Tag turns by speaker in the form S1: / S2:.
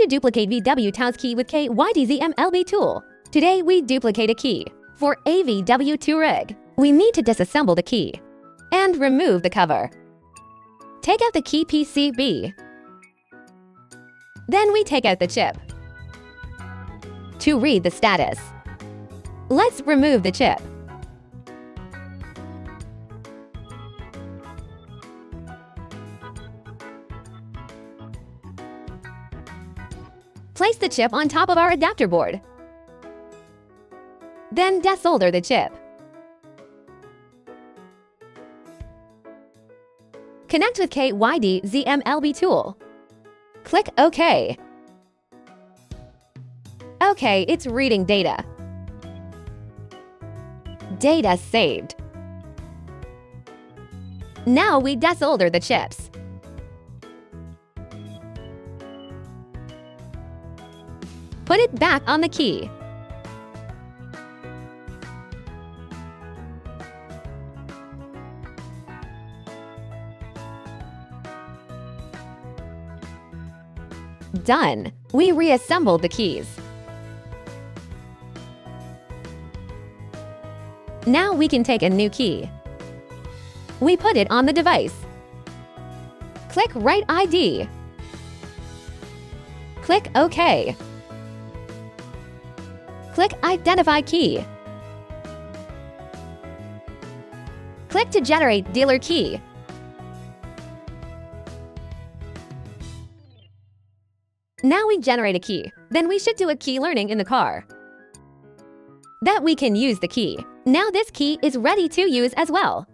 S1: to duplicate VW TAOS key with KYDZ MLB tool. Today we duplicate a key. For a VW rig, we need to disassemble the key and remove the cover. Take out the key PCB. Then we take out the chip. To read the status, let's remove the chip. Place the chip on top of our adapter board. Then desolder the chip. Connect with KYDZ MLB tool. Click OK. OK, it's reading data. Data saved. Now we desolder the chips. Put it back on the key. Done. We reassembled the keys. Now we can take a new key. We put it on the device. Click Write ID. Click OK. Click Identify key. Click to generate dealer key. Now we generate a key. Then we should do a key learning in the car. That we can use the key. Now this key is ready to use as well.